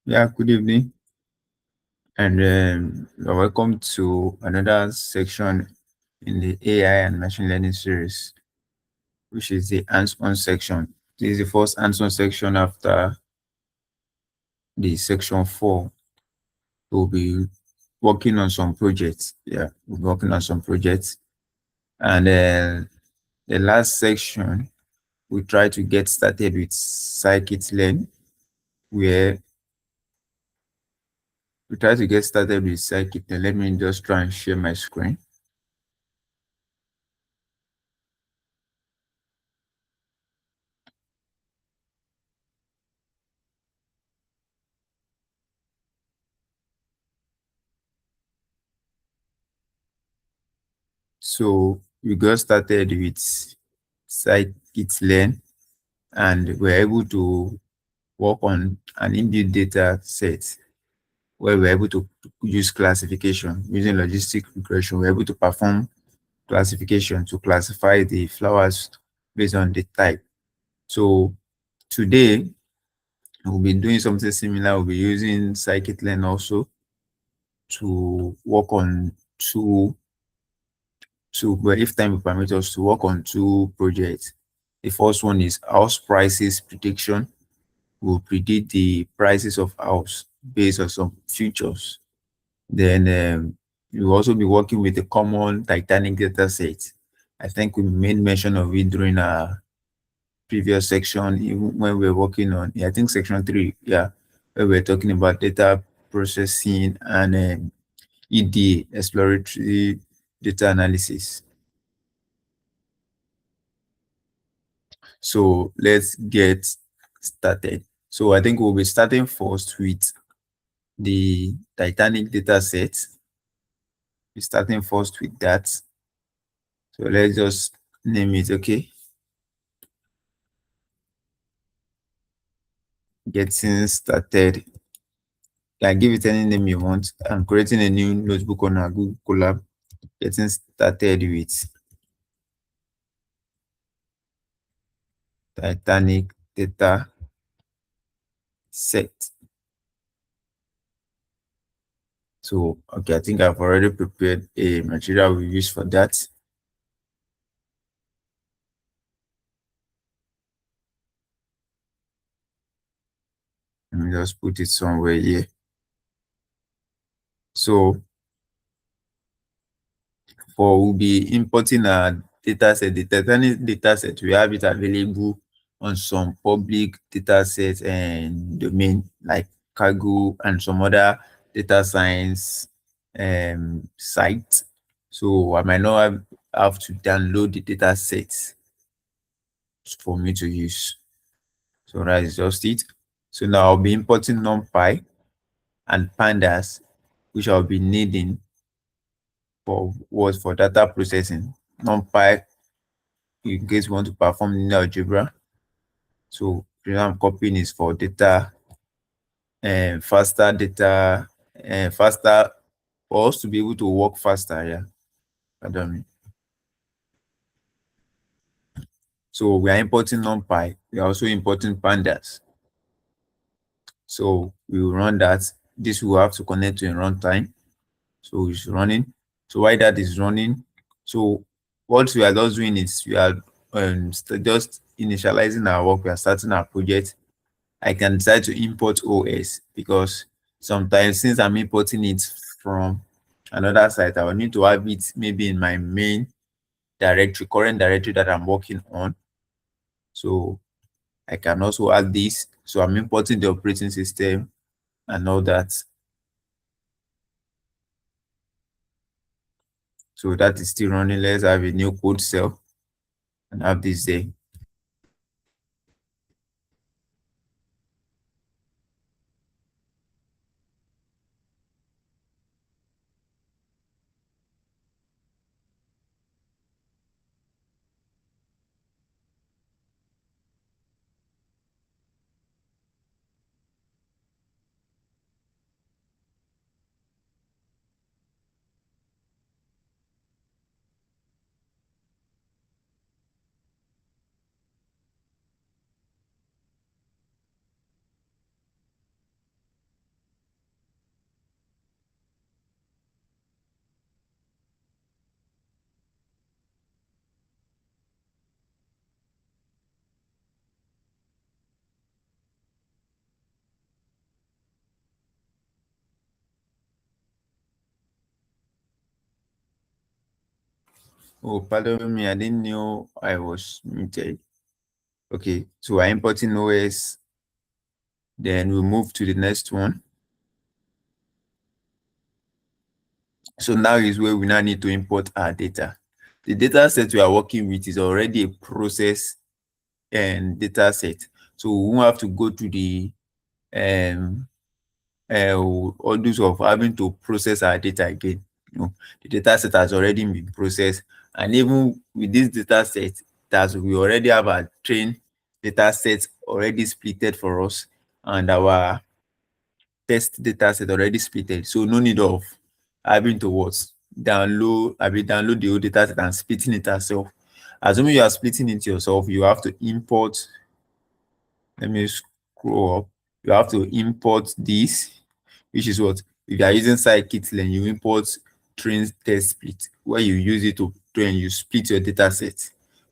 Yeah, good evening, and you're welcome to another section in the AI and machine learning series, which is the hands-on section. This is the first hands-on section after the section 4. We'll be working on some projects. Yeah, we'll be working on some projects. And the last section, we try to get started with Scikit-learn, where we try to get started with Scikit-learn. Let me just try and share my screen. So we got started with Scikit-learn, and we're able to work on an inbuilt data set where we're able to use classification using logistic regression. We're able to perform classification to classify the flowers based on the type. So today we'll be doing something similar. We'll be using Scikit-learn also to work on well, if time will permit us to work on two projects. The first one is house prices prediction. We'll predict the prices of house based on some futures. Then we'll also be working with a common Titanic data set. I think we made mention of it during our previous section, even when we were working on, I think section 3, yeah, where we're talking about data processing and EDA, exploratory data analysis. So let's get started. So I think we'll be starting first with the Titanic data set. We're starting first with that. So let's just name it, okay? Getting started. You can give it any name you want. I'm creating a new notebook on our Google Colab. Getting started with Titanic data set. So, okay, I think I've already prepared a material we use for that. Let me just put it somewhere here. So, we'll be importing our data set, the Titanic data set. We have it available on some public data sets and domain like Cargo and some other data science sites. So I might not have to download the data sets for me to use. So that is just it. So now I'll be importing numpy and pandas, which I'll be needing for data processing. NumPy in case you want to perform linear algebra. So the reason I'm copying is for data and faster data and faster for us to be able to work faster. Yeah, pardon me. So we are importing NumPy. We are also importing pandas. So we will run that. This will have to connect to a runtime. So it's running. So while that is running, so what we are just doing is we are just initializing our work. We are starting our project. I can decide to import OS because sometimes since I'm importing it from another site, I will need to have it maybe in my main directory, current directory that I'm working on. So I can also add this. So I'm importing the operating system and all that. So that is still running. Let's have a new code cell and have this there. Oh, pardon me, I didn't know I was muted. Okay, so I importing OS, then we move to the next one. So now is where we now need to import our data. The data set we are working with is already a process and data set. So we won't have to go to the um all those of having to process our data again. The data set has already been processed, and even with this data set, that we already have our trained data set already splitted for us, and our test data set already splitted. So no need of having to what download the whole data set and splitting it yourself. Assuming you are splitting it yourself, you have to import. Let me scroll up. You have to import this, which is what, if you are using Scikit-learn, you import train test split, where you use it to train, you split your data set.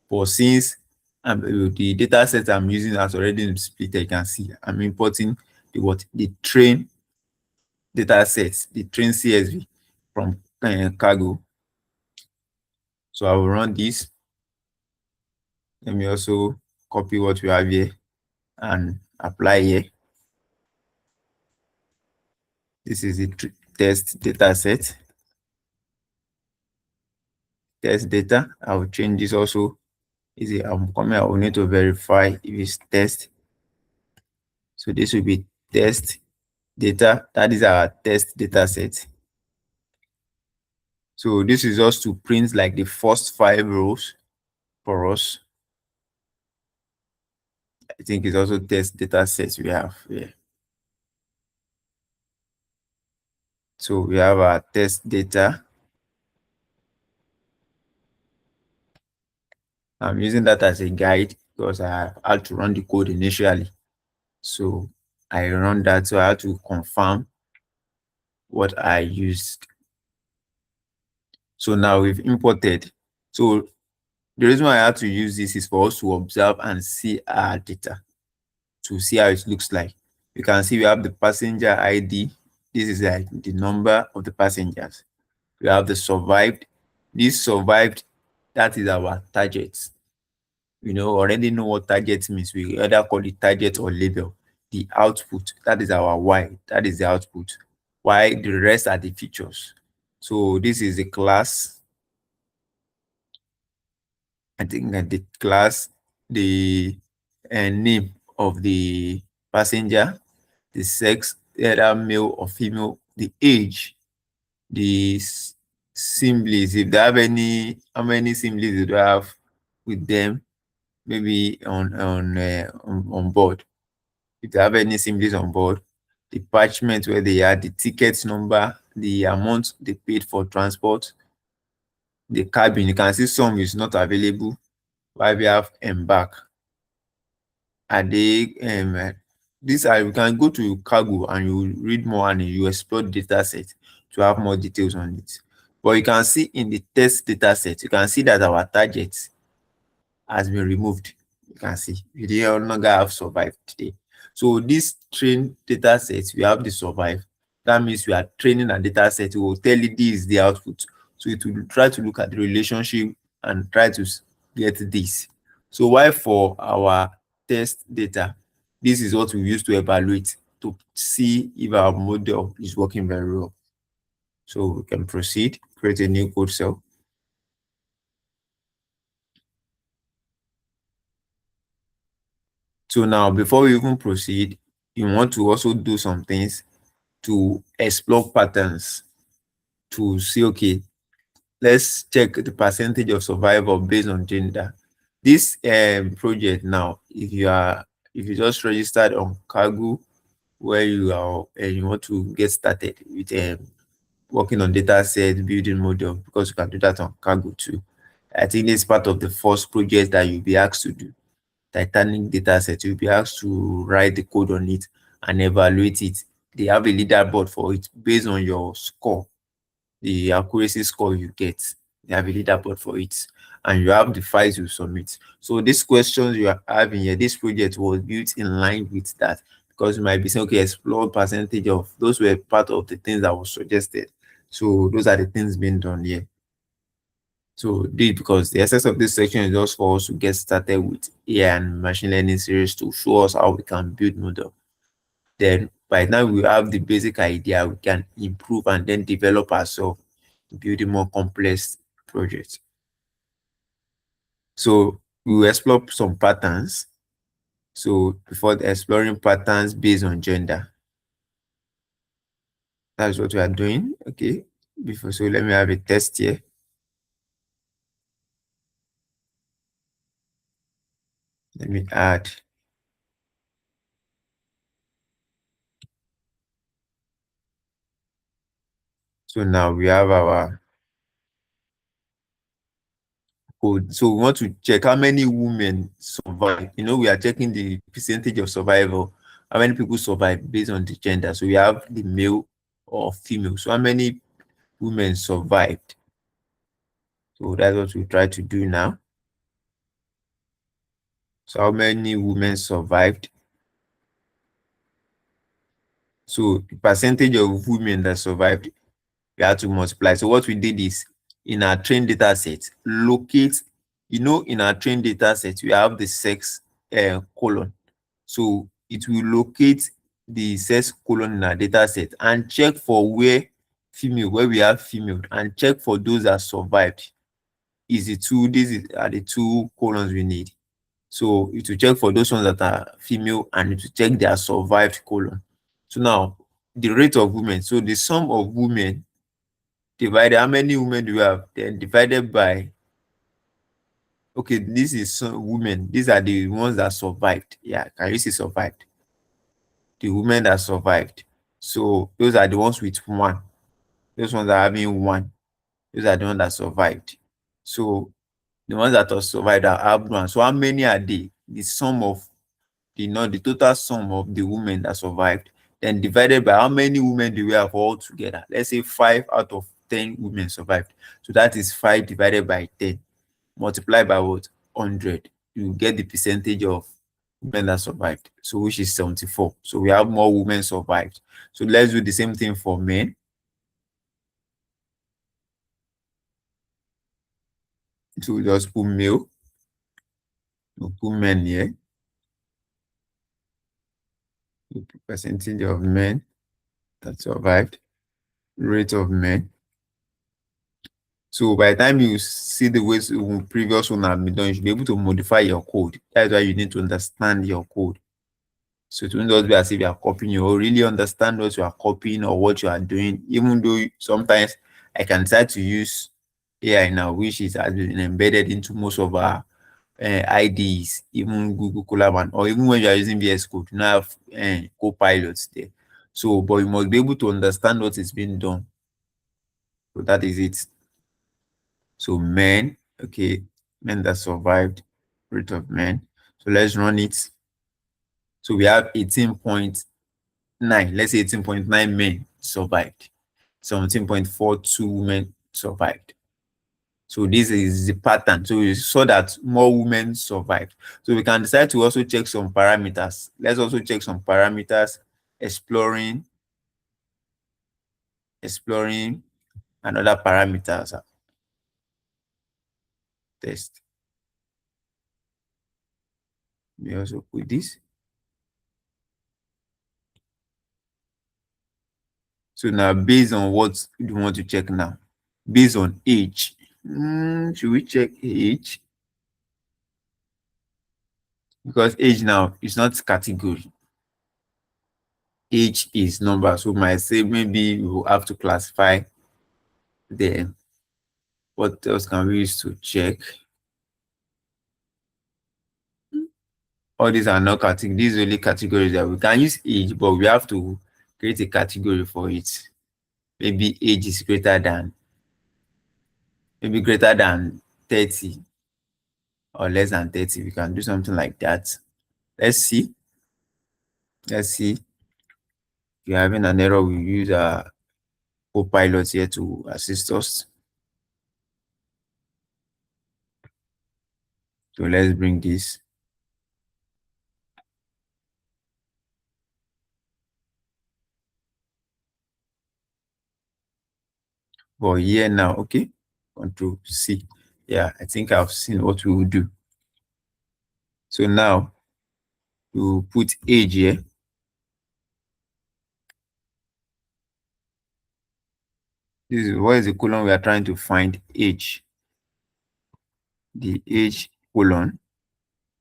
But since the data set I'm using has already been split, you can see I'm importing the train data set, the train CSV from cargo. So I will run this. Let me also copy what we have here and apply here. This is the test data set. Test data. I will change this also. I'm coming, I will need to verify if it's test. So this will be test data. That is our test data set. So this is just to print like the first 5 rows for us. I think it's also test data sets we have here. So we have our test data. I'm using that as a guide because I had to run the code initially. So I run that, so I had to confirm what I used. So now we've imported. So the reason why I had to use this is for us to observe and see our data, to see how it looks like. You can see we have the passenger ID. This is like the number of the passengers. We have the survived. This survived, that is our target. Already know what target means. We either call it target or label. The output, that is our Y. That is the output. Why the rest are the features. So this is the class. I think that the class, the name of the passenger, the sex, either male or female, the age, the similes, if they have any, how many similes do I have with them, maybe on board. If they have any similes on board, the parchment where they are, the ticket number, the amount they paid for transport, the cabin. You can see some is not available, while we have embark. Are they these are, you can go to cargo and you read more and you explore the data set to have more details on it. But you can see in the test data set, you can see that our target has been removed. You can see we no longer have survived today. So this train data set, we have the survive. That means we are training a data set. We will tell it this is the output. So it will try to look at the relationship and try to get this. So why for our test data, this is what we use to evaluate to see if our model is working very well. So we can proceed, create a new code cell. So now, before we even proceed, you want to also do some things to explore patterns to see, okay, let's check the percentage of survival based on gender. This project now, if you just registered on Cargo, where you are and you want to get started with working on data set, building model, because you can do that on Cargo too. I think it's part of the first project that you'll be asked to do. Titanic data set, you'll be asked to write the code on it and evaluate it. They have a leaderboard for it based on your score, the accuracy score you get. They have a leaderboard for it, and you have the files you submit. So these questions you are having here, this project was built in line with that, because you might be saying, okay, explore percentage of those were part of the things that was suggested. So those are the things being done here. So this because the essence of this section is just for us to get started with AI and machine learning series to show us how we can build model. Then by now we have the basic idea, we can improve and then develop ourselves, building more complex projects. So we will explore some patterns. So before exploring patterns based on gender, that's what we are doing. Okay. Before, so let me have a test here. Let me add. So now we have our code. So we want to check how many women survive. You know, we are checking the percentage of survival, how many people survive based on the gender. So we have the male or female. So how many women survived? So that's what we try to do now. So how many women survived? So the percentage of women that survived, we had to multiply. So what we did is in our trained data set, locate, in our trained data set, we have the sex colon. So it will locate the sex colon in our data set and check for where we have female, and check for those that survived. Are the two colons we need. So it will check for those ones that are female, and it will check their survived colon. So now the rate of women. So the sum of women divided, how many women do we have? Then divided by, okay, this is some women. These are the ones that survived. Yeah, can you see survived? The women that survived. So those are the ones with one. Those ones are having one. Those are the ones that survived. So the ones that are survived are have one. So how many are they? The sum of the total sum of the women that survived, then divided by how many women do we have all together. Let's say 5 out of 10 women survived. So that is 5 divided by 10. Multiply by what? 100. You get the percentage of women that survived. So which is 74. So we have more women survived. So let's do the same thing for men. So we just put male. We'll put men here. We'll put percentage of men that survived. Rate of men. So by the time you see the ways previous one have been done, you should be able to modify your code. That's why you need to understand your code. So it won't just be as if you are copying, you will really understand what you are copying or what you are doing, even though sometimes I can decide to use AI now, which has been embedded into most of our IDs, even Google Colab, or even when you are using VS Code, you now have co-pilots there. So, but you must be able to understand what is being done. So that is it. So men, okay, men that survived, rate of men. So let's run it. So we have 18.9. Let's say 18.9 men survived. 17.42 women survived. So this is the pattern. So we saw that more women survived. So we can decide to also check some parameters. Let's also check some parameters, exploring another parameters test. We also put this. So now based on what you want to check now? Based on age. Should we check age? Because age now is not category. Age is number. So might say maybe we will have to classify them. What else can we use to check? All these are not categories. These are only categories that we can use age, but we have to create a category for it. Maybe age is greater than 30 or less than 30. We can do something like that. Let's see. Let's see. If you're having an error, we use a co-pilot here to assist us. So let's bring this. For here now, okay. Control C. Yeah, I think I've seen what we will do. So now we will put age here. This is what is the column we are trying to find age. The age column.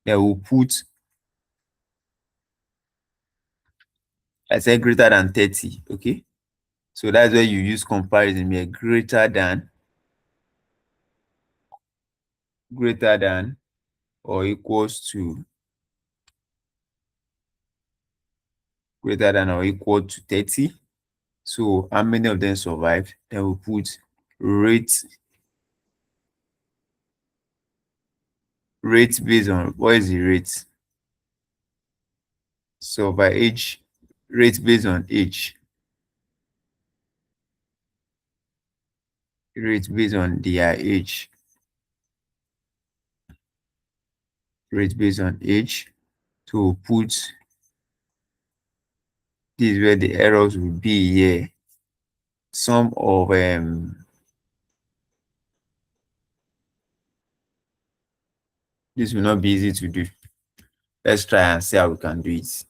Then we'll put, I said greater than 30. Okay. So that's where you use comparison here. Greater than or equals to greater than or equal to 30. So how many of them survived? Then we'll put rate based on what is the rate? So by age, rate based on age. Rate based on their age. Rate based on age. To put this is where the errors will be here. Some of this will not be easy to do. Let's try and see how we can do it.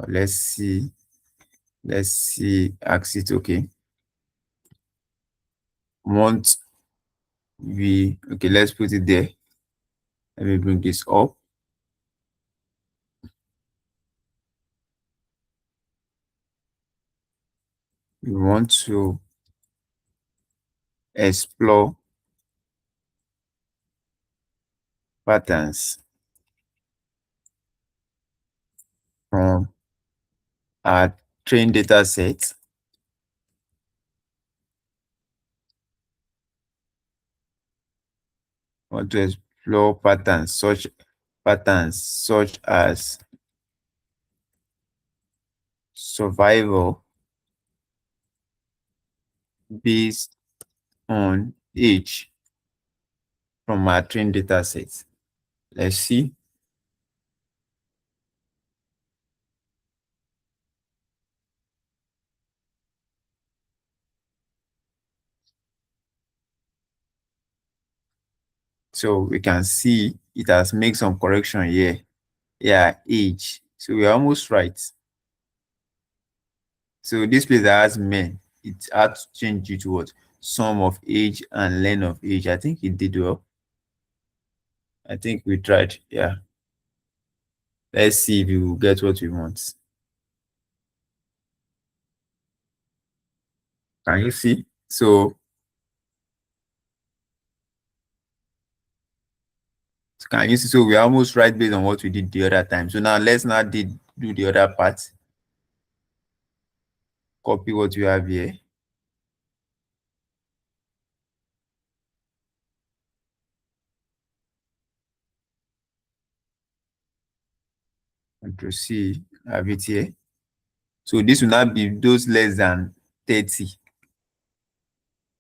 Let's see. Exit. Okay. Month okay, let's put it there. Let me bring this up. We want to explore patterns from our trained data set. We want to explore patterns such as survival based on age from our trained data set. Let's see. So we can see it has made some correction here. Yeah, age. So we're almost right. So this place that has men, it had to change it to what? Sum of age and length of age. I think it did well. I think we tried. Yeah. Let's see if we will get what we want. Can you see? So can you see? So we're almost right based on what we did the other time. So now let's not do the other part. Copy what you have here. Control C, have it here. So this will not be those less than 30.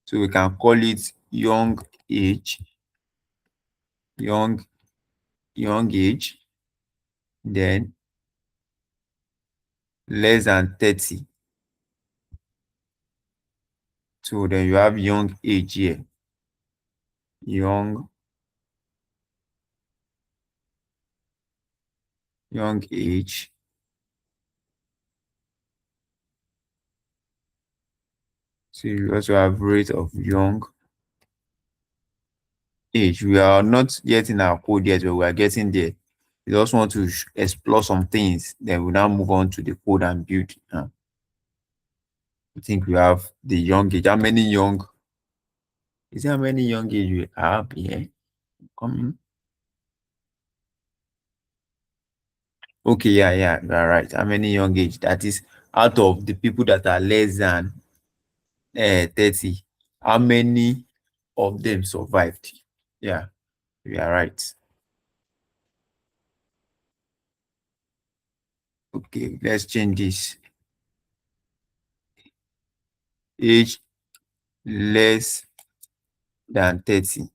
So we can call it young age, young age, then less than 30. So then you have young age here. Young age. So you also have rate of young age. We are not yet in our code yet, but we are getting there. We just want to explore some things. Then we now move on to the code and build. I think we have the young age. How many young? Is there how many young age we have here? Coming. Okay, yeah, you are right. How many young age? That is out of the people that are less than 30. How many of them survived? Yeah, you are right. Okay, let's change this. Age less than 30.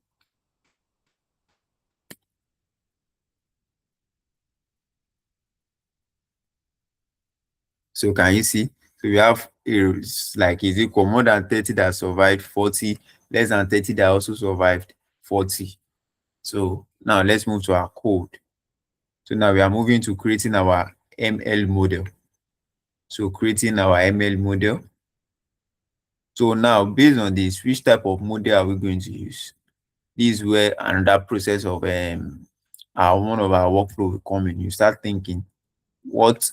So can you see? So we have like is equal more than 30 that survived 40, less than 30 that also survived 40. So now let's move to our code. So now we are moving to creating our ML model. So creating our ML model. So now based on this, which type of model are we going to use? This is where another process of one of our workflow will come in. You start thinking, what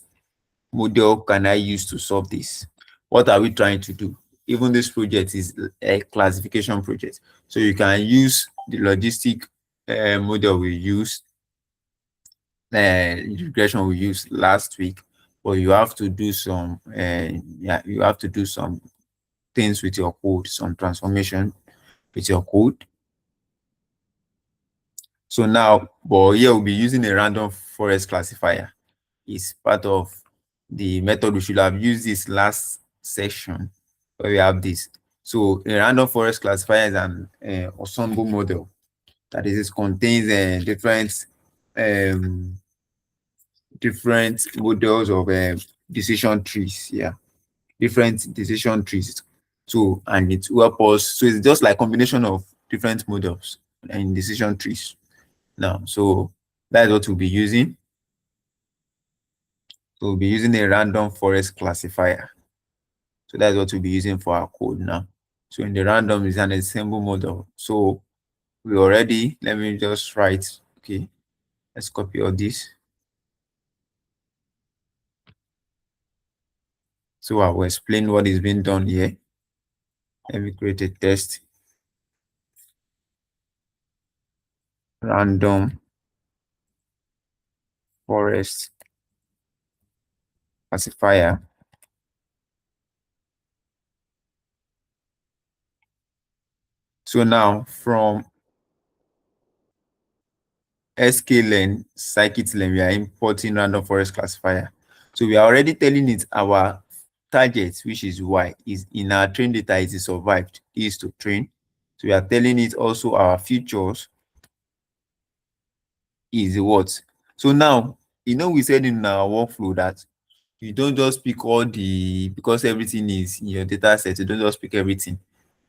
model can I use to solve this? What are we trying to do? Even this project is a classification project. So you can use the logistic model we used, regression we used last week, but you have to do some, you have to do some things with your code, some transformation with your code. So now, but here we'll be using a random forest classifier. It's part of the method we should have used this last session where we have this. So a random forest classifier is an ensemble model. That is, it contains different models of decision trees. Yeah, different decision trees. So and it will help us. So it's just like combination of different models and decision trees. Now, so that's what we'll be using. So we'll be using a random forest classifier. So that's what we'll be using for our code now. So in the random is an ensemble model. So we already, let me just write, okay, let's copy all this. So I will explain what is being done here. Let me create a test. Random forest classifier. So now from Scikit-learn, Scikit-learn, we are importing random forest classifier. So we are already telling it our target, which is y, is in our train data is survived, is to train. So we are telling it also our features is what. So now, we said in our workflow that you don't just pick all the, because everything is in your data set, you don't just pick everything.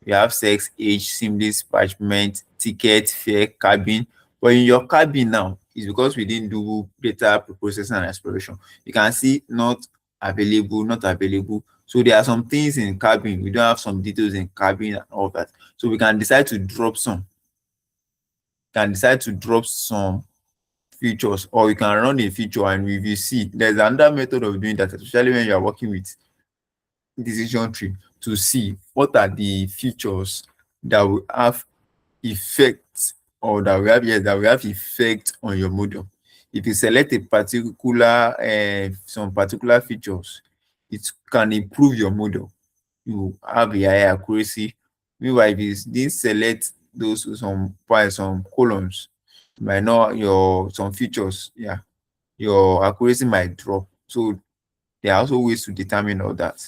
You have sex, age, seamless, parchment, ticket, fare, cabin. But in your cabin now, it's because we didn't do data preprocessing and exploration. You can see not available, not available. So there are some things in cabin. We don't have some details in cabin and all that. So we can decide to drop some. Can decide to drop some features, or you can run a feature and if you see there's another method of doing that, especially when you are working with decision tree, to see what are the features that will have effect, or that will have, yes, that will have effect on your model. If you select a particular some particular features, it can improve your model. You have a higher accuracy. Meanwhile, if you didn't select those some columns, you might not your some features, yeah, your accuracy might drop. So there are also ways to determine all that.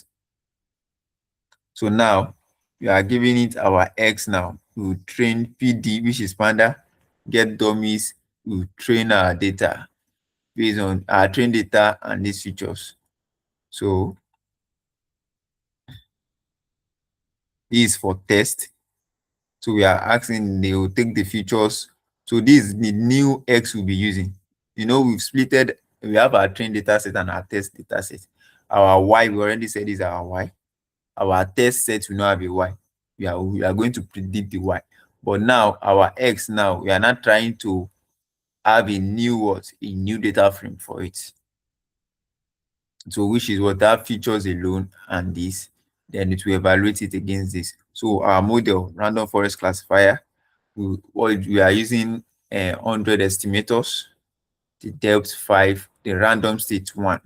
So now we are giving it our X now. We will train PD, which is panda, get dummies, we will train our data based on our train data and these features. So this is for test. So we are asking, they will take the features. So this is the new X we'll be using. We've splitted, we have our train data set and our test data set. Our Y, we already said is our Y. Our test set will not have a Y. We are going to predict the Y. But now our X now, we are not trying to have a new data frame for it. So which is what that features alone and this, then it will evaluate it against this. So our model, random forest classifier, we are using 100 estimators, the depth 5, the random state 1.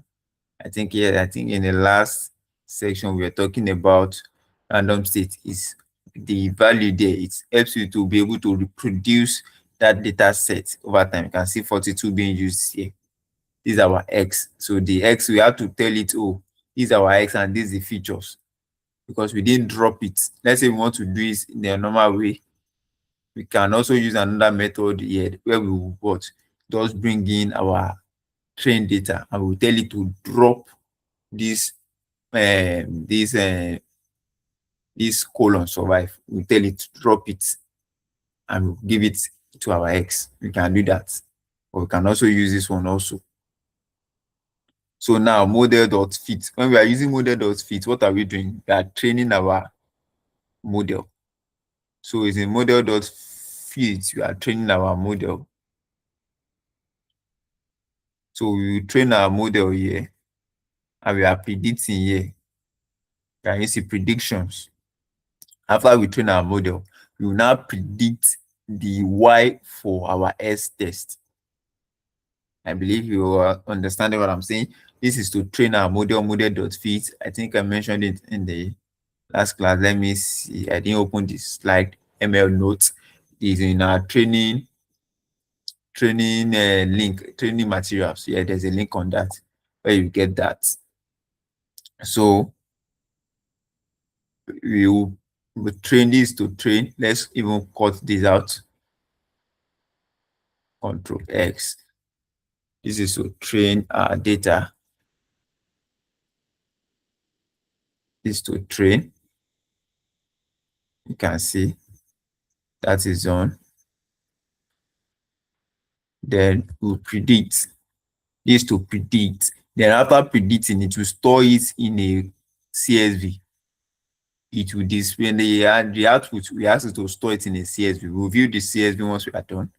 I think in the last section we were talking about random state is the value there. It helps you to be able to reproduce that data set over time. You can see 42 being used here. This is our X. So the X, we have to tell it, oh, this is our X and these are the features, because we didn't drop it. Let's say we want to do it in a normal way. We can also use another method here where we will just bring in our train data and we'll tell it to drop this this colon survive, we tell it to drop it and we'll give it to our X. We can do that. But we can also use this one also. So now model.fit. When we are using model.fit, what are we doing? We are training our model. So it's in model.fit, we are training our model. So we will train our model here and we are predicting here. Can you see predictions? After we train our model, we will now predict the Y for our S test. I believe you are understanding what I'm saying. This is to train our model.fit. I think I mentioned it in the last class. Let me see. I didn't open this slide. ML notes is in our training link, training materials. Yeah, there's a link on that where you get that. So we will train this to train. Let's even cut this out. Control X. This is to train our data. This is to train. You can see that is on. Then we'll predict. This to predict. Then after predicting, it will store it in a CSV. It will display the output. We ask it to store it in a CSV. We'll view the CSV once we are done.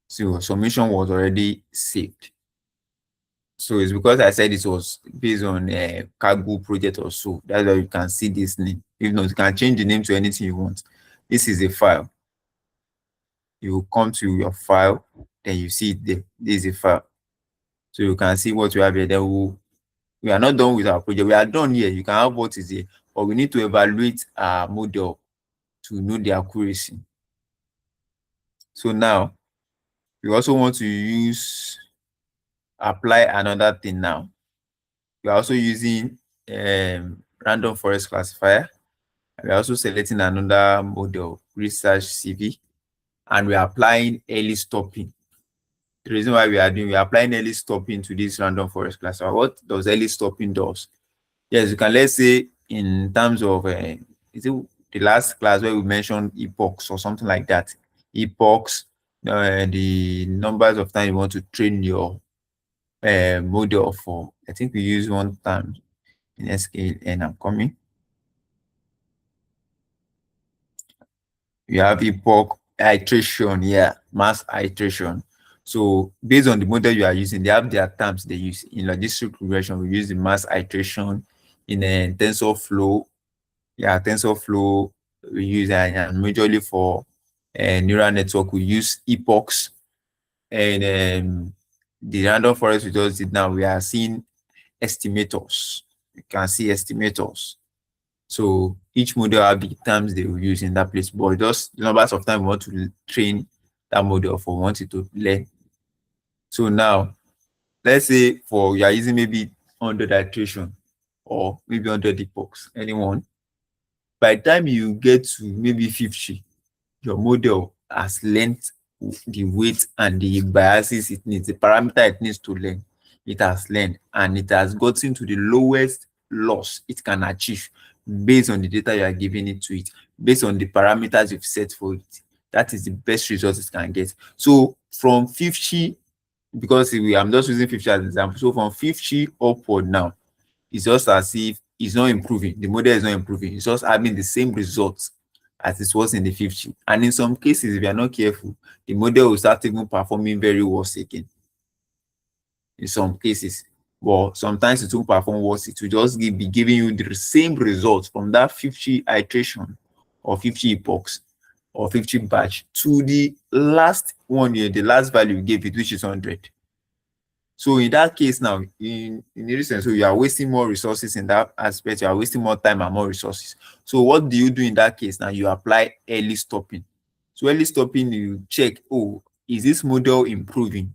So submission was already saved. So it's because I said it was based on a cargo project or so. That's why you can see this name. If not, you can change the name to anything you want. This is a file. You will come to your file, then you see it there. This is a file. So you can see what we have here. Then we are not done with our project. We are done here. You can have what is here, but we need to evaluate our model to know the accuracy. So now we also want to apply another thing now. We are also using Random Forest Classifier. We are also selecting another model, GridSearch CV, and we are applying early stopping. The reason why we are applying early stopping to this Random Forest Classifier. What does early stopping does? Yes, you can, let's say, in terms of is it the last class where we mentioned epochs or something like that? Epochs, the numbers of time you want to train your model for. I think we use one time in Scikit-learn. I'm coming. You have epoch iteration, yeah, mass iteration. So based on the model you are using, they have their terms they use. In logistic regression, we use the mass iteration. In a TensorFlow, yeah, TensorFlow we use, and majorly for neural network we use epochs. And the random forest we just did now, we are seeing estimators. You can see estimators. So each model have the terms they will use in that place, but just the numbers of time we want to train that model for, want it to learn. So now, let's say for you are using maybe 100 iteration or maybe 100 epochs, anyone. By the time you get to maybe 50, your model has learned the weight and the biases it needs, the parameter it needs to learn. It has learned and it has gotten to the lowest loss it can achieve based on the data you are giving it to it, based on the parameters you've set for it. That is the best result it can get. So from 50, because I'm just using 50 as an example. So from 50 upward now, it's just as if it's not improving. The model is not improving. It's just having the same results as it was in the 50. And in some cases, if you are not careful, the model will start even performing very worse again. In some cases. But sometimes it will perform worse. It will just be giving you the same results from that 50 iteration or 50 epochs or 50 batch to the last one year, the last value you gave it, which is 100. So in that case now, in the sense, so you are wasting more resources in that aspect, you are wasting more time and more resources. So what do you do in that case now? You apply early stopping. So early stopping, you check, oh, is this model improving?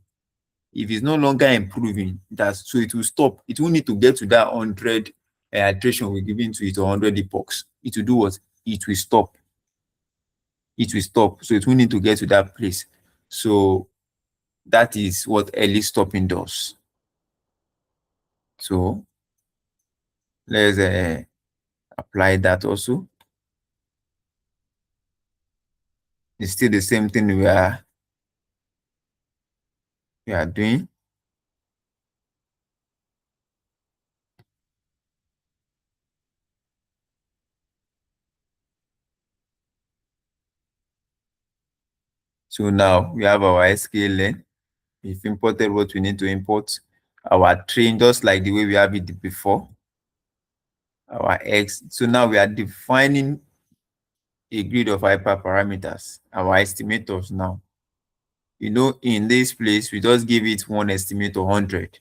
If it's no longer improving, so it will stop. It will need to get to that 100 iteration we're giving to it, or 100 epochs. It will do what? It will stop. It will stop. So it will need to get to that place. So that is what early stopping does. So let's apply that also. It's still the same thing we are doing. So now we have our Scikit-learn. We've imported what we need to import. Our train, just like the way we have it before. Our X. So now we are defining a grid of hyperparameters, our estimators now. In this place, we just give it one estimator 100.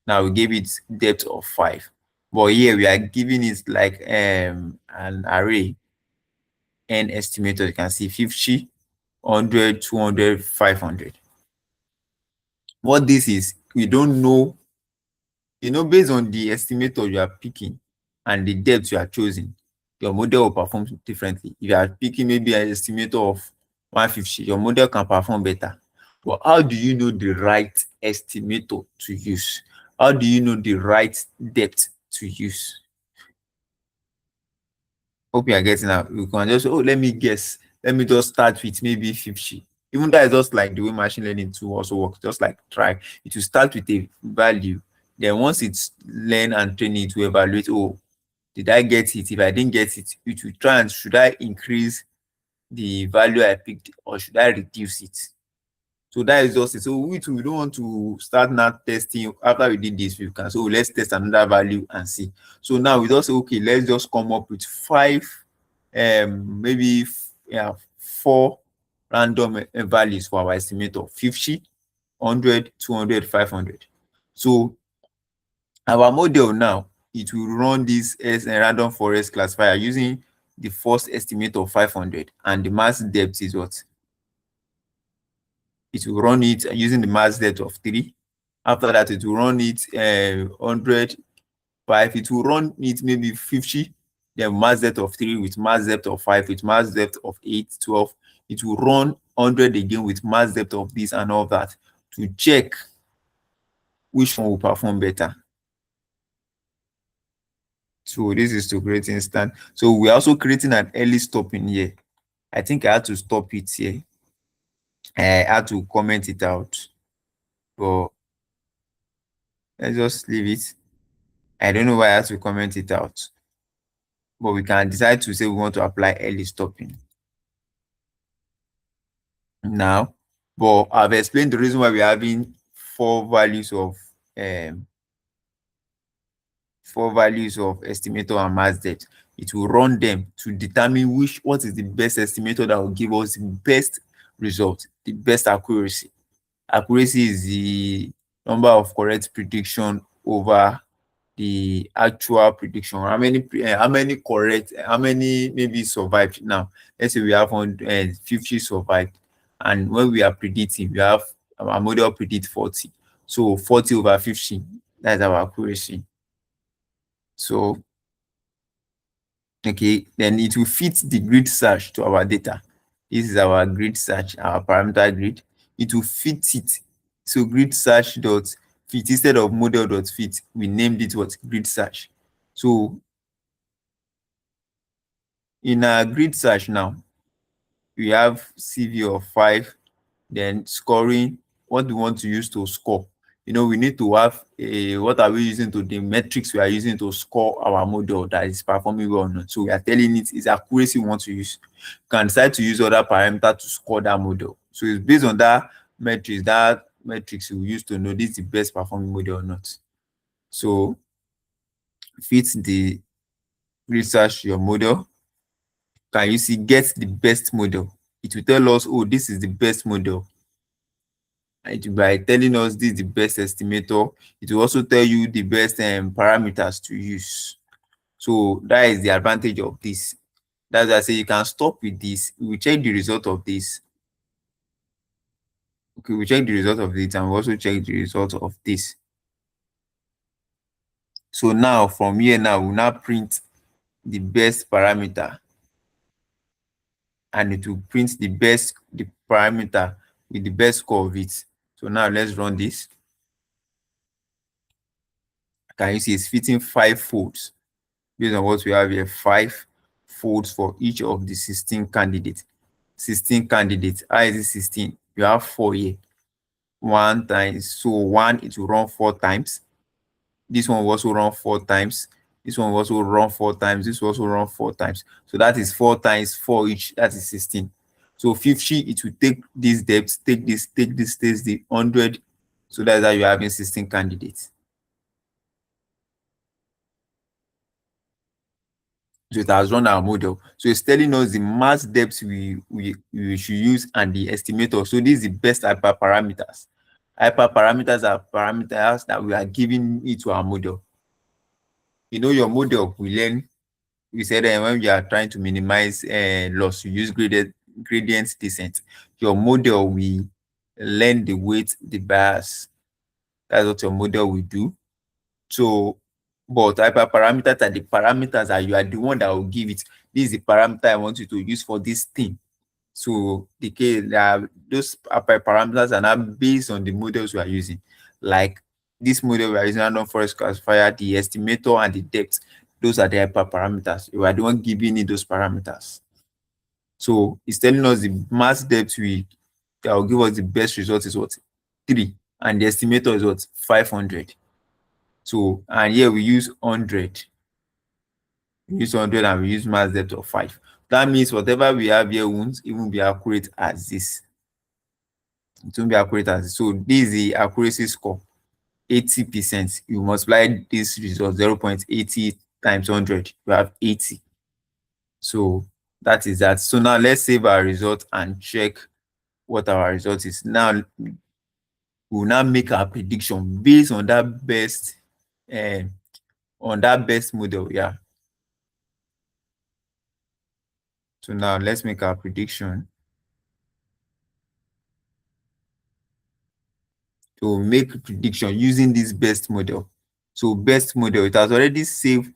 Now we give it depth of 5. But here we are giving it like an array, n estimator. You can see 50, 100, 200, 500. What this is, we don't know, based on the estimator you are picking and the depth you are choosing, your model will perform differently. If you are picking maybe an estimator of 150, your model can perform better. But how do you know the right estimator to use? How do you know the right depth to use? Hope you are getting out. You can just, let me guess. Let me just start with maybe 50. Even that is just like the way machine learning tool also works. Just like try. It will start with a value. Then once it's learn and train it to evaluate, did I get it? If I didn't get it, it will try and should I increase the value I picked or should I reduce it? So that is just it. So we don't want to start now testing. After we did this, we can so let's test another value and see. So now we just say, okay, let's just come up with 5, maybe yeah, 4 random values for our estimator: 50, 100, 200, 500. So our model now, it will run this as a random forest classifier using the first estimate of 500, and the mass depth is what? It will run it using the mass depth of 3. After that, it will run it 100, 5. It will run it maybe 50, then mass depth of 3 with mass depth of 5 with mass depth of 8, 12. It will run 100 again with mass depth of this and all that to check which one will perform better. So this is to create instant. So we're also creating an early stopping here. I think I had to stop it here. I had to comment it out, but let's just leave it. I don't know why I had to comment it out, but we can decide to say we want to apply early stopping now. But I've explained the reason why we're having four values of um, estimator and mass depth. It will run them to determine what is the best estimator that will give us the best result, the best accuracy. Accuracy is the number of correct prediction over the actual prediction. How many correct, how many maybe survived. Now let's say we have 50 survived, and when we are predicting, we have our model predict 40. So 40 over 50, that's our accuracy. So okay, then it will fit the grid search to our data. This is our grid search, our parameter grid. It will fit it. So grid search dot fit instead of model dot fit, we named it what? Grid search. So in our grid search now, we have CV of 5, then scoring. What do we want to use to score? We need to have what are we using to the metrics we are using to score our model that is performing well or not. So we are telling it is accuracy we want to use. You can decide to use other parameter to score that model. So it's based on that metrics you use to know this is the best performing model or not. So fit the research your model. Can you see get the best model? It will tell us, oh, this is the best model. By telling us this is the best estimator, it will also tell you the best parameters to use. So that is the advantage of this. That's why I say you can stop with this. We will check the result of this. Okay, we check the result of it, and we also check the result of this. So now from here now, we'll now print the best parameter, and it will print the parameter with the best score of it. So now let's run this. Can you see it's fitting 5 folds based on what we have here? 5 folds for each of the 16 candidates. 16 candidates. How is it 16? You have 4 here. 1 times, so 1, it will run 4 times. This one will also run 4 times. This one will also run 4 times. This will also run 4 times. So that is 4 times 4 each. That is 16. So 50, it will take this depth, take this, take the 100. So that's how you're having 16 candidates. So it has run our model. So it's telling us the mass depth we should use and the estimator. So this is the best hyperparameters. Hyperparameters are parameters that we are giving it to our model. You know, your model, we said that when we are trying to minimize loss, you use gradient descent. Your model will learn the weight, the bias. That's what your model will do. So, but hyperparameters are the parameters that you are the one that will give it. This is the parameter I want you to use for this thing. So those hyperparameters are not based on the models we are using. Like this model we are using, Random Forest Classifier, the estimator and the depth. Those are the hyperparameters. You are the one giving it those parameters. So it's telling us the mass depth that will give us the best result is what? 3. And the estimator is what? 500. So, and here we use 100. We use 100 and we use mass depth of 5. That means whatever we have here won't even be accurate as this. It won't be accurate as this. So this is the accuracy score. 80%. You multiply this result 0.80 times 100. You have 80. So that is that. So now let's save our result and check what our result is. Now we'll now make our prediction based on that best model. Yeah. So now let's make our prediction. To make prediction using this best model. So best model, it has already saved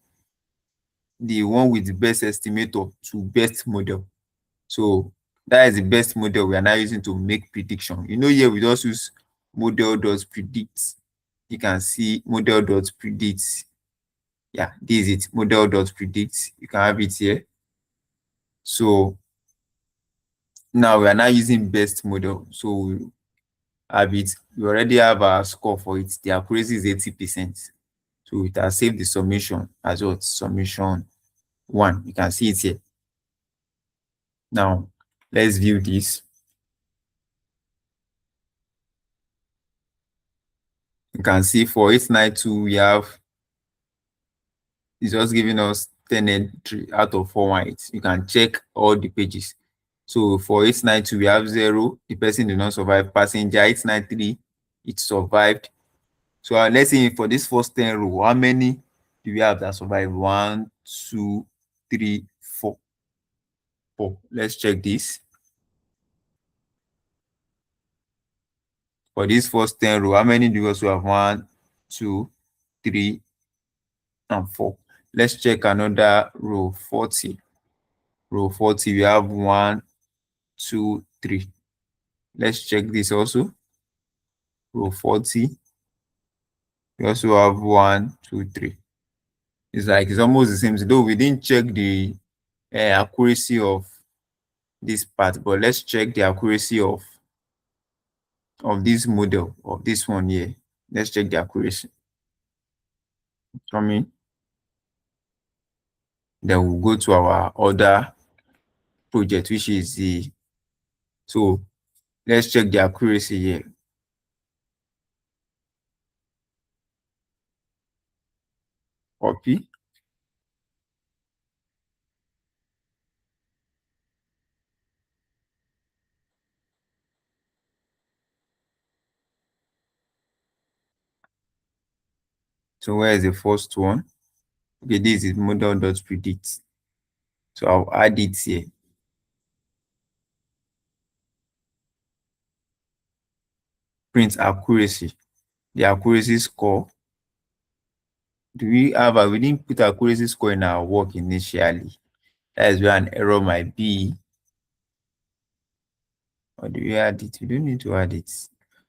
the one with the best estimator to best model. So that is the best model we are now using to make prediction. You know, here we just use model.predict. You can see model.predict. Yeah, this is it, model.predict. You can have it here. So now we are now using best model. So we have it. We already have our score for it. The accuracy is 80%. So it has saved the summation as well. Summation 1. You can see it here. Now, let's view this. You can see for 892, we have, it's just giving us 10 entry out of 418. You can check all the pages. So for 892, we have 0. The person did not survive. Passenger 893, it survived. So let's see for this first 10 row, how many do we have that survive? 1, 2, 3, 4. 4. Let's check this. For this first 10 row, how many do we also have? 1, 2, 3, and 4. Let's check another row, 40. Row 40, we have 1, 2, 3. Let's check this also. Row 40, we also have 1, 2, 3. It's like it's almost the same, though we didn't check the accuracy of this part, but let's check the accuracy of this model, of this one here. Let's check the accuracy. Coming. Then we'll go to our other project, which is the, so let's check the accuracy here. Copy. So where is the first one? Okay, this is model.predict. So I'll add it here. Print accuracy. The accuracy score. Do we have we didn't put accuracy score in our work initially? That is where an error might be. Or do we add it? We don't need to add it.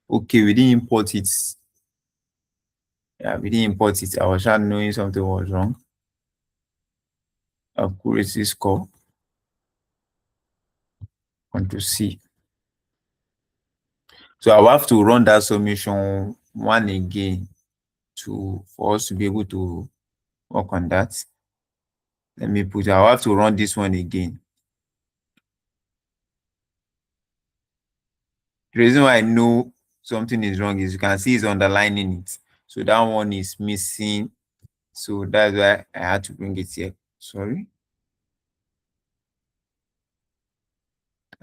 Okay, we didn't import it. Yeah, we didn't import it. I was just knowing something was wrong. Accuracy score. Control C. So I'll have to run that summation one again to for us to be able to work on that. Let me put, I'll have to run this one again. The reason why I know something is wrong is you can see it's underlining it. So that one is missing. So that's why I had to bring it here. Sorry,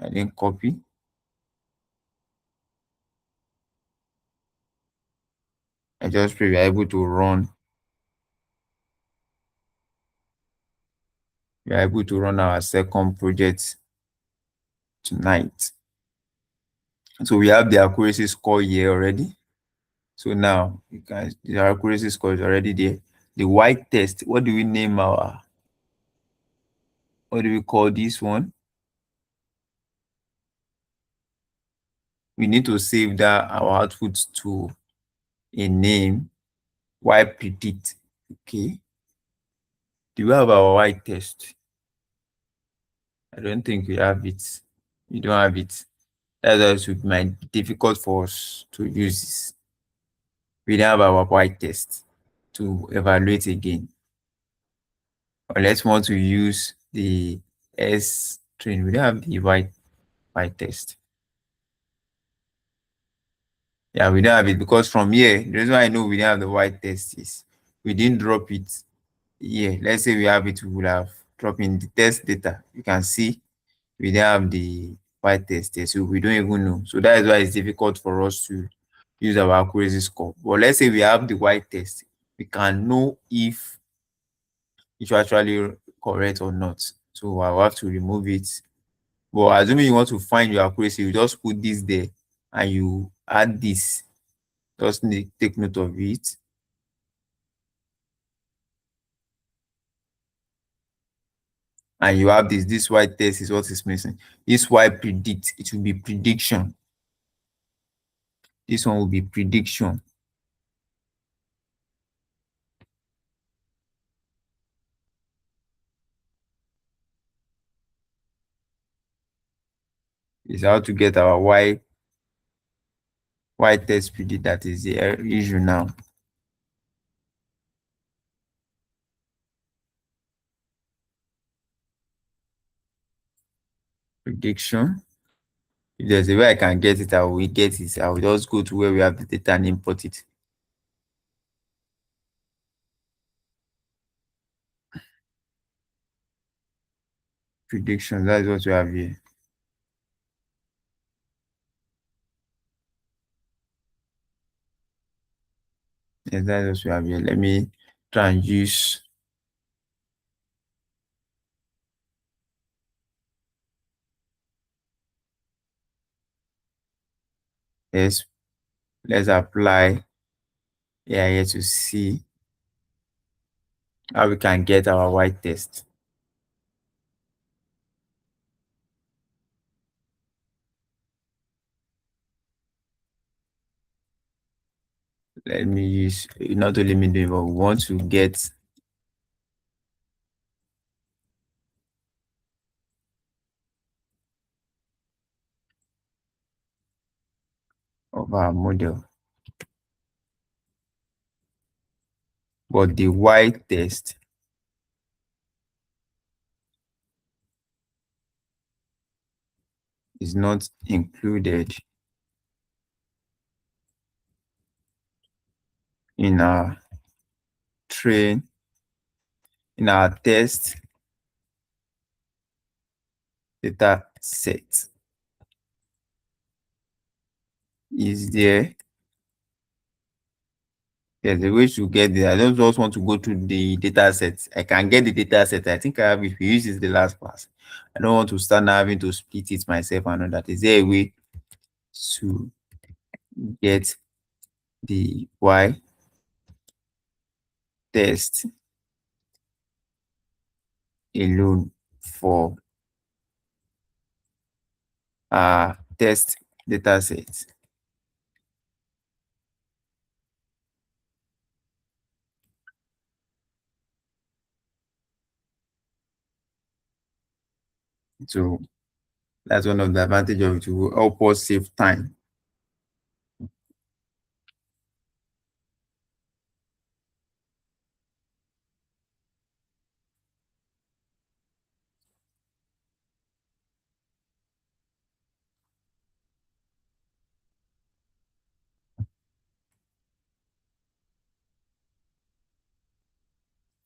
I didn't copy. I just pray we're able to run. We're able to run our second project tonight. So we have the accuracy score here already. So now you can, the accuracy score is already there. The white test, what do we name our, what do we call this one? We need to save that our output to a name. Why predict? Okay. Do we have our white test? I don't think we have it. We don't have it. That's why it might be difficult for us to use this. We don't have our white test to evaluate again. Unless we want to use the S train. We don't have the white test. Yeah, we don't have it because from here, the reason why I know we don't have the white test is we didn't drop it. Yeah, let's say we have it, we would have dropped in the test data. You can see we don't have the white test there, so we don't even know. So that is why it's difficult for us to use our accuracy score. But let's say we have the white test, we can know if it's actually correct or not. So I'll have to remove it. But assuming you want to find your accuracy, you just put this there and you add this. Just need take note of it. And you have this white test is what is missing. This white predict, it will be prediction. This one will be prediction. Is how to get our white test predict. That is the issue now. Prediction. If there's a way I can get it, I will get it. I will just go to where we have the data and import it. Prediction, that's what we have here. Yes, that's what we have here. Let me try and use this. Let's apply here to see how we can get our white test. Let me use, not only me doing, but we want to get of our model. But the white test is not included in our train, in our test data set. Is there? There's a way to get there. I don't just want to go to the data set. I can get the data set. I think I have, if we use this the last class. I don't want to start now having to split it myself and all that. Is there a way to get the Y test alone for our test data set? So that's one of the advantage of it. It will help us save time.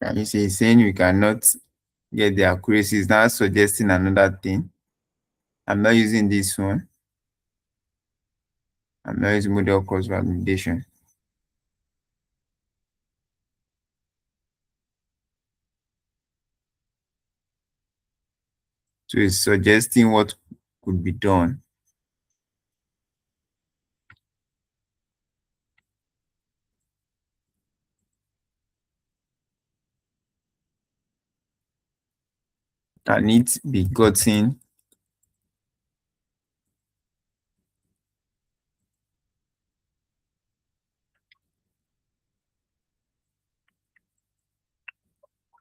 Can you say saying we cannot get the accuracy is now suggesting another thing? I'm not using this one. I'm not using model cross validation. So it's suggesting what could be done. Can it be gotten?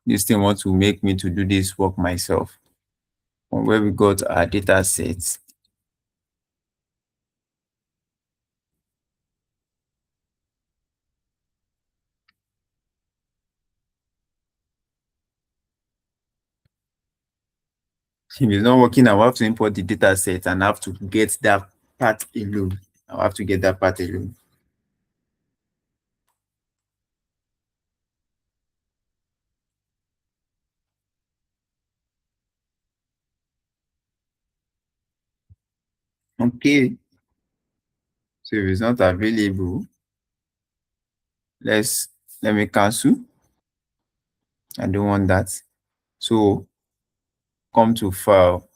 This thing wants to make me to do this work myself. From where we got our data sets. If it's not working, I will have to import the data set and have to get that part alone. I'll have to get that part alone. Okay. So if it's not available, let me cancel. I don't want that. So come to file,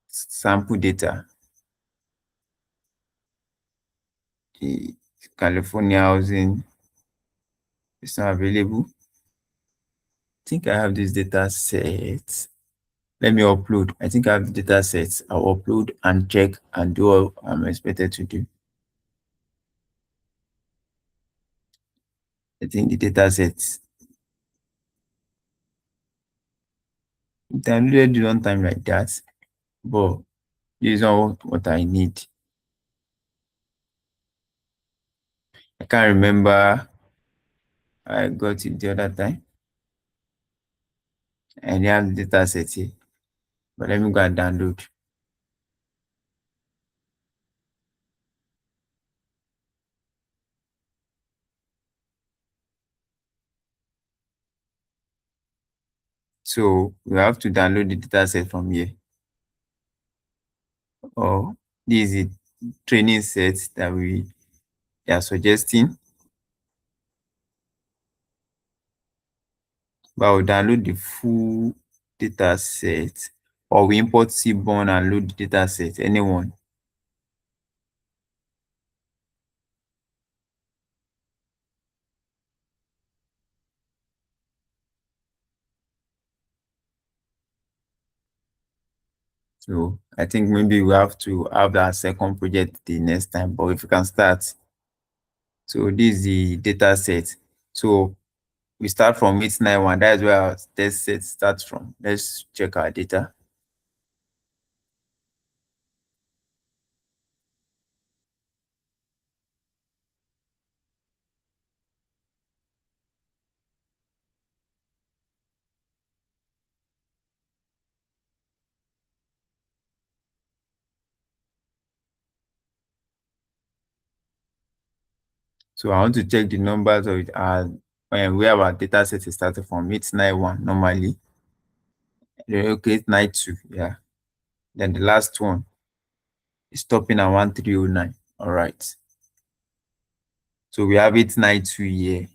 sample data. The California housing is not available. I think I have this data set. Let me upload. I think I have the data sets. I'll upload and check and do what I'm expected to do. I think the data sets downloaded it one time like that, but this is not what I need. I can't remember I got it the other time. And I have the data set here, but let me go and download. So we have to download the data set from here. Or this is the training set that we are suggesting. But we'll download the full data set, or we import Seaborn and load the data set, anyone. So I think maybe we have to have that second project the next time, but if you can start. So this is the data set. So we start from 891. That is where our test set starts from. Let's check our data. So I want to check the numbers of it. Where our data set is starting from 891 normally. Okay, 892, yeah. Then the last one is stopping at 1309. All right. So we have 892 here.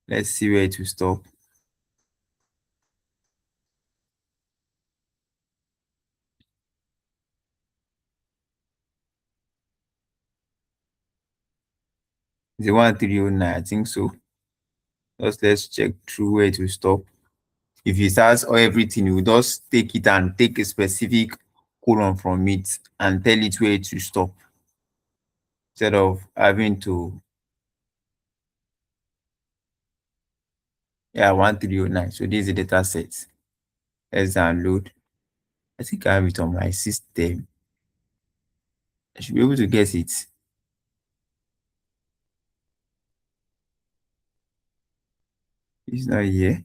Let's see where to stop. The 1309, I think so. Let's check through where to stop. If it has everything, you just take it and take a specific column from it and tell it where to stop, instead of having to Yeah, 1309. So this is the data set. Let's download. I think I have it on my system. I should be able to get it. It's not here.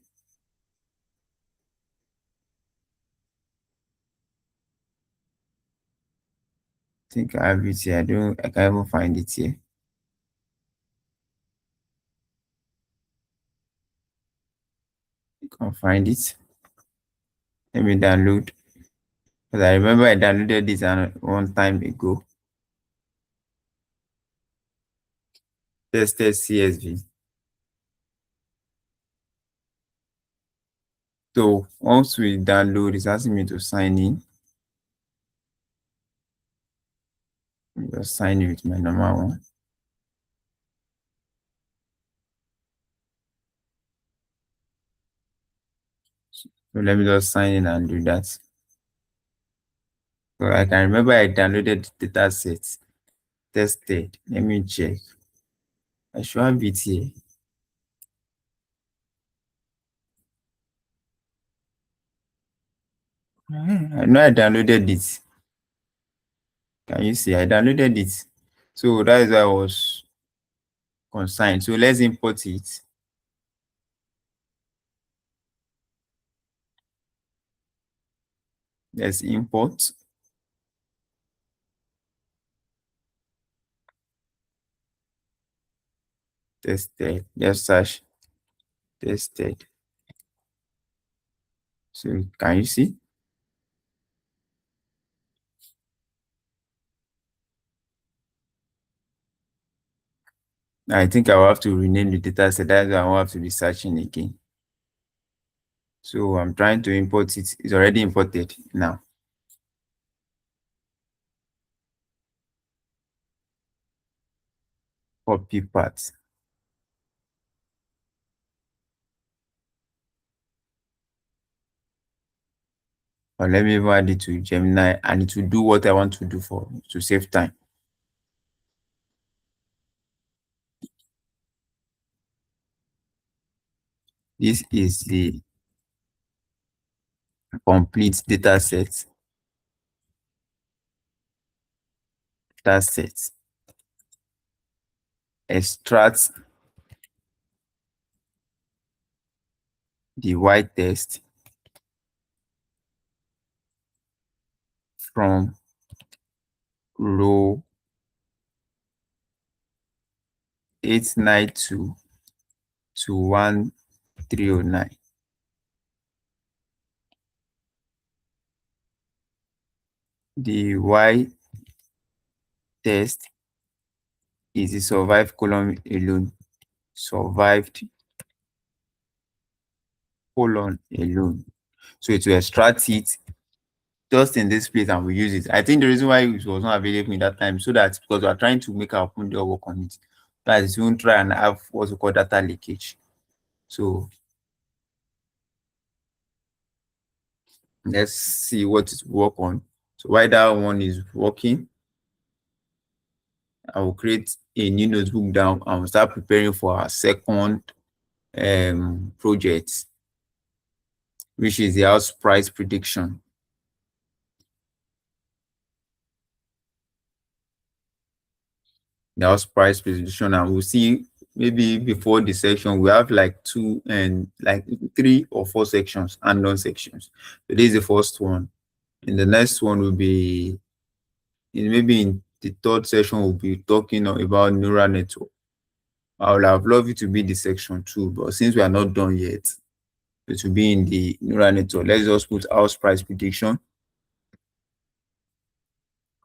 I think I have it here. I can't even find it here. I can't find it. Let me download. Because I remember I downloaded this one time ago. Tested CSV. So once we download, it's asking me to sign in. Just sign in with my normal one. So let me just sign in and do that. So I can remember I downloaded the data set, tested. Let me check. I should have it here. I know I downloaded it. Can you see? I downloaded it. So that is why I was concerned. So let's import it. Let's import. Tested. Just search tested. So can you see? I think I will have to rename the data set. That's why I will have to be searching again. So I'm trying to import it. It's already imported now. Copy path. Or let me even add it to Gemini and it will do what I want to do to save time. This is the complete data set. Data set. Extract the white text from row 892 to 1309. The Y test is the survived column alone. Survived column alone. So it will extract it just in this place and we use it. I think the reason why it was not available in that time so that because we are trying to make our open door work on it. That is, we won't try and have what's called data leakage. So let's see what it will work on. So while that one is working, I will create a new notebook down and we'll start preparing for our second project, which is the house price prediction. The house price prediction, and we'll see maybe before the section we have like two and like 3 or 4 sections and non-sections. So this is the first one. And the next one will be maybe in the third session we'll be talking about neural network. I would have loved it to be the section 2, but since we are not done yet, it will be in the neural network. Let's just put house price prediction.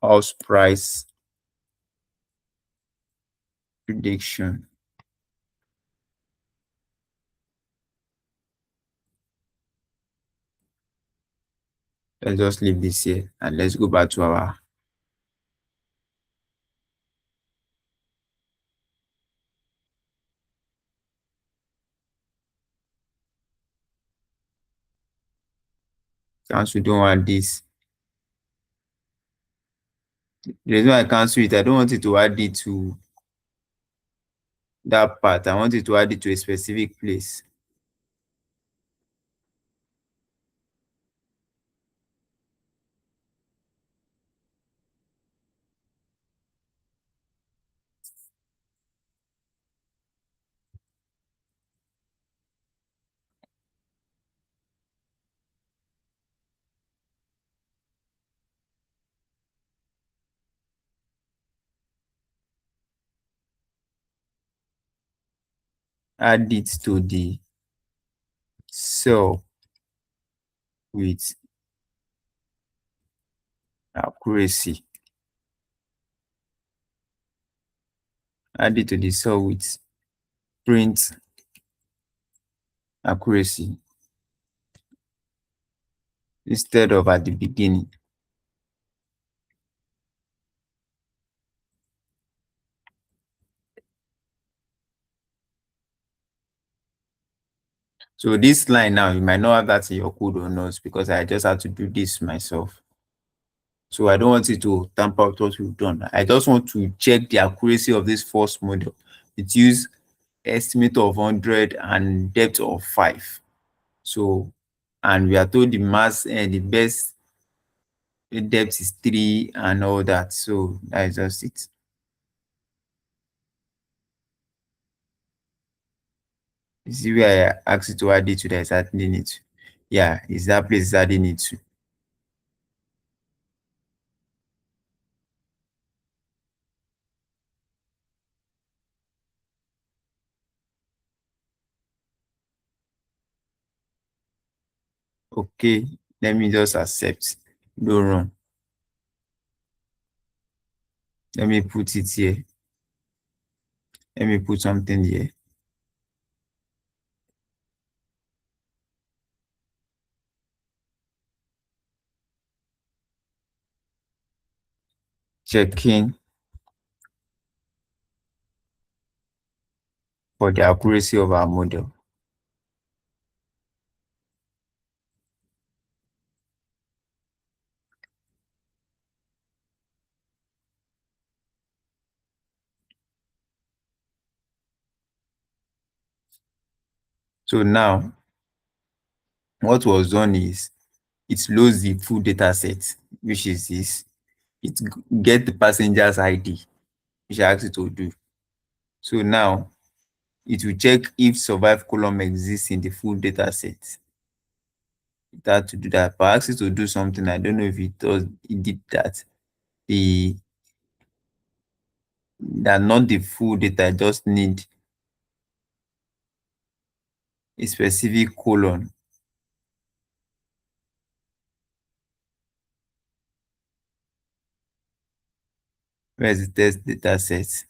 House price prediction. Let's just leave this here and let's go back to our cancel. We don't want this. The reason why I cancel it, I don't want it to add it to that part. I want it to add it to a specific place. add it to the cell with accuracy. Add it to the cell with print accuracy instead of at the beginning. So this line now, you might not have that in your code or not because I just had to do this myself. So I don't want it to tamper with what we've done. I just want to check the accuracy of this first model. It used estimate of 100 and depth of 5. So, and we are told the mass and the best depth is 3 and all that. So that is just it. You see where I asked you to add it to that is adding it to. Yeah, is that place is adding it to. Okay, let me just accept. No run. Let me put it here. Let me put something here. Checking for the accuracy of our model. So now what was done is it loads the full data set, which is this. It get the passenger's ID, which I asked it to do. So now it will check if survive column exists in the full data set. It had to do that. But I asked it to do something. I don't know if it does it did that. The that not the full data, I just need a specific colon. Where's the test data set?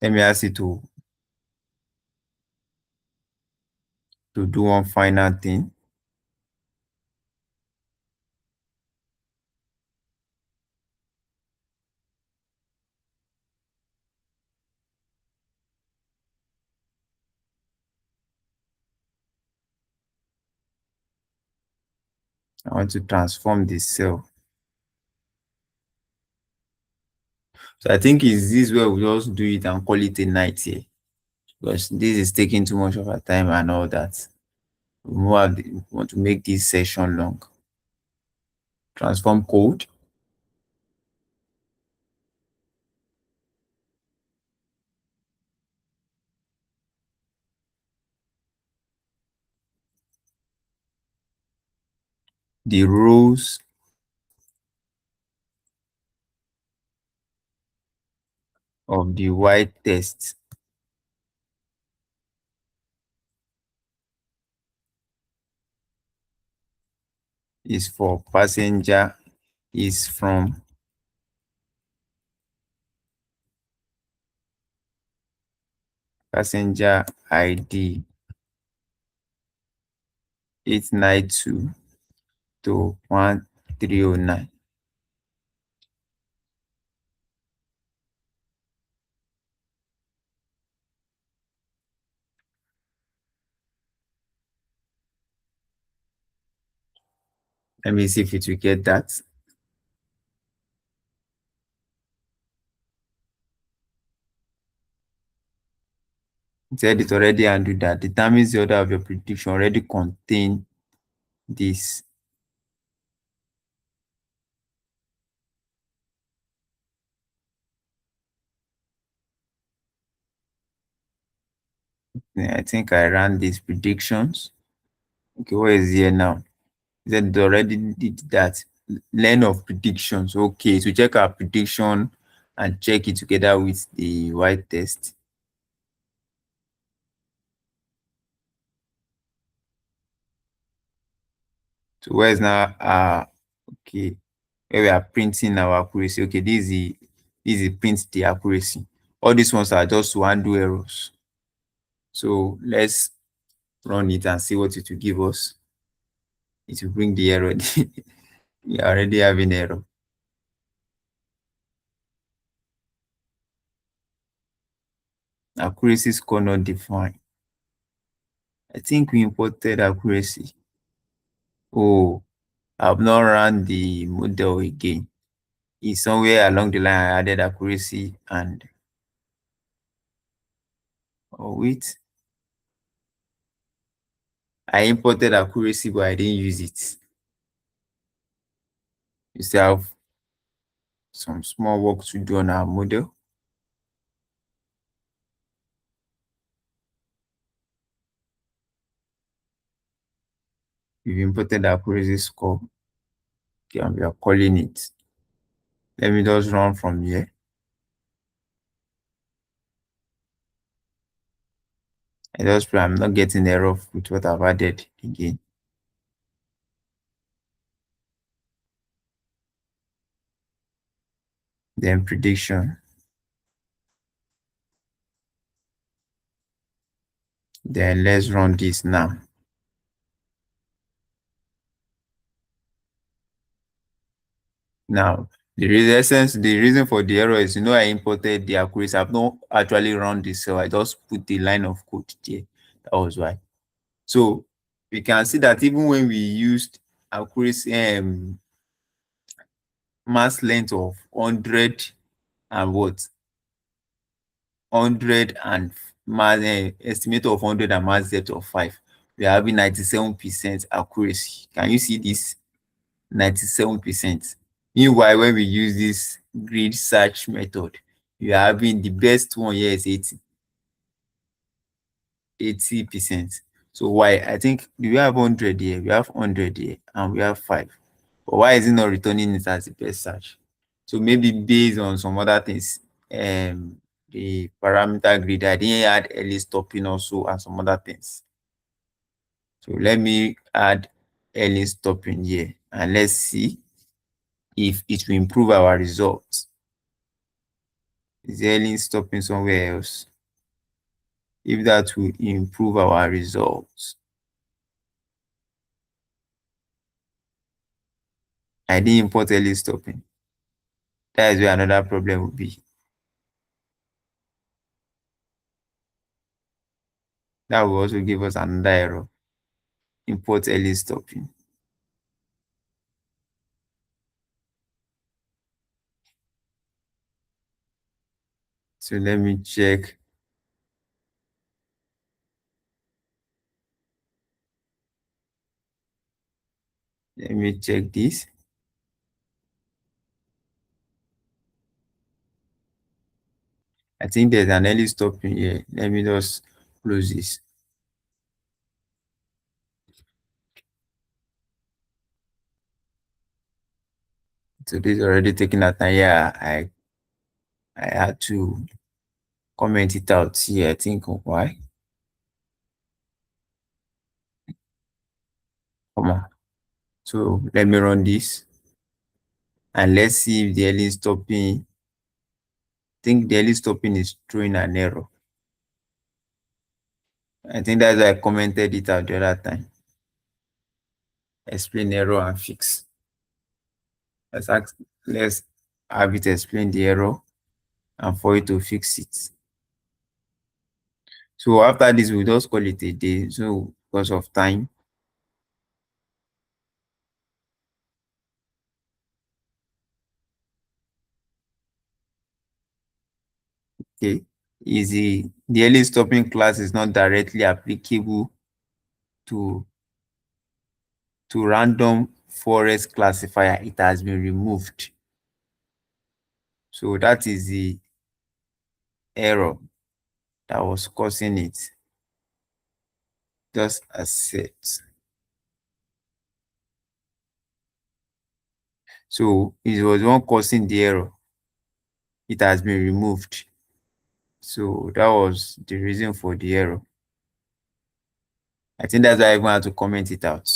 Let me ask it to do one final thing. I want to transform this cell. So I think is this where we just do it and call it a night here. Because this is taking too much of our time and all that. We want to make this session long. Transform code. The rows of the white text is for passenger is from passenger ID 892 to 1309. Let me see if it will get that. It said it already handled that. Determines the order of your prediction already contain this. I think I ran these predictions. Okay, what is here now? That already did that. Learn of predictions. Okay, so check our prediction and check it together with the white test. So where's now okay, where we are printing our accuracy. Okay, this is print the accuracy. All these ones are just to undo errors. So let's run it and see what it will give us. It will bring the error. We are already having error. Accuracy score not defined. I think we imported accuracy. Oh, I've not run the model again. It's somewhere along the line I added accuracy and oh wait. I imported accuracy, but I didn't use it. We still have some small work to do on our model. We've imported the accuracy score. Okay, and we are calling it. Let me just run from here. I just pray I'm not getting error with what I've added again. Then prediction. Then let's run this now. Now, the reason for the error is, I imported the accuracy. I've not actually run this cell. I just put the line of code there. That was why. So we can see that even when we used accuracy mass length of 100 and what 100 and mass estimate of 100 and mass depth of 5, we are having 97% accuracy. Can you see this? 97%. Meanwhile, when we use this grid search method, we are having the best one here is 80%. So why? I think we have 100 here, we have 100 here, and we have 5. But why is it not returning it as the best search? So maybe based on some other things, the parameter grid, I didn't add early stopping also and some other things. So let me add early stopping here and let's see if it will improve our results. Is early stopping somewhere else? If that will improve our results. I didn't import early stopping. That is where another problem will be. That will also give us another error. Import early stopping. So let me check. Let me check this. I think there's an early stopping here. Let me just close this. So this is already taking that time. Yeah, I had to comment it out here. I think why. Come on. So let me run this. And let's see if the early stopping. I think the early stopping is throwing an error. I think that's why I commented it out the other time. Explain error and fix. Let's have it explain the error and for it to fix it. So after this, we'll just call it a day. So because of time. Okay. The early stopping class is not directly applicable to random forest classifier. It has been removed. So that is the error that was causing it. Just accept. So it was one causing the error. It has been removed. So that was the reason for the error. I think that's why I even had to comment it out.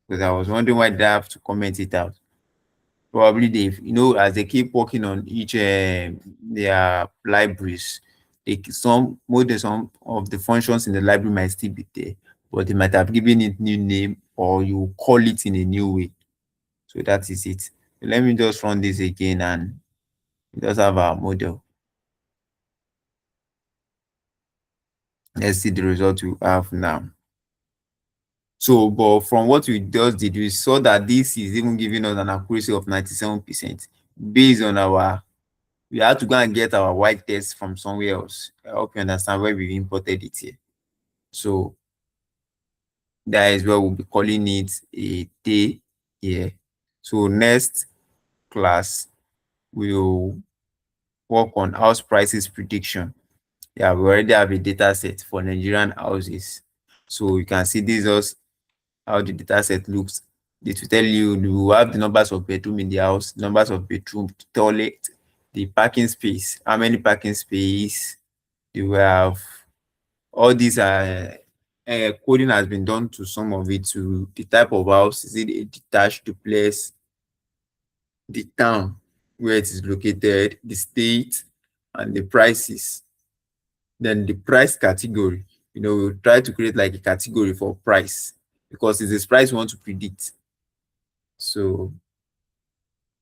Because I was wondering why they have to comment it out. Probably they, as they keep working on each their libraries, some of the functions in the library might still be there, but they might have given it new name or you call it in a new way. So that is it. So let me just run this again and just have our model. Let's see the result we have now. So, but from what we just did, we saw that this is even giving us an accuracy of 97% based on we had to go and get our white test from somewhere else. I hope you understand where we imported it here. So that is where we'll be calling it a day here. So next class, we'll work on house prices prediction. Yeah, we already have a data set for Nigerian houses. So you can see this is how the data set looks. It will tell you you have the numbers of bedroom in the house, numbers of bedroom, toilet, the parking space, how many parking space you have. All these are coding has been done to some of it, to the type of house. Is it a detached duplex, the town where it is located, the state, and the prices. Then the price category. We try to create like a category for price because it's this price we want to predict. So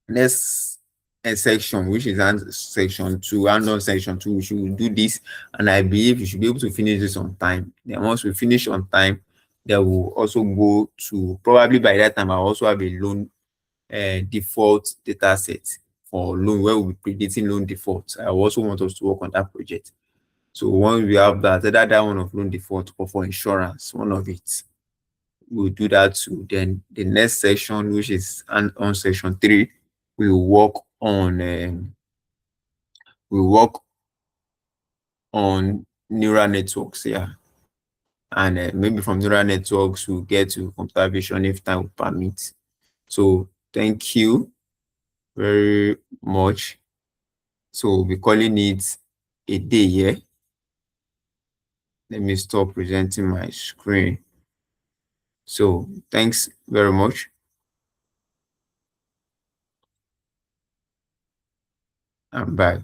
next section, which is section 2, and on section 2, we should do this, and I believe you should be able to finish this on time. Then once we finish on time, then we'll also go to, probably by that time I'll also have a loan default data set for loan, where we'll be predicting loan defaults. I also want us to work on that project. So once we have that, either that one of loan default or for insurance, one of it, we'll do that too. Then the next section, which is on section 3, we'll work on neural networks, yeah. And maybe from neural networks we'll get to computer vision if time will permit. So thank you very much. So we'll be calling it a day here. Let me stop presenting my screen. So thanks very much. And bye.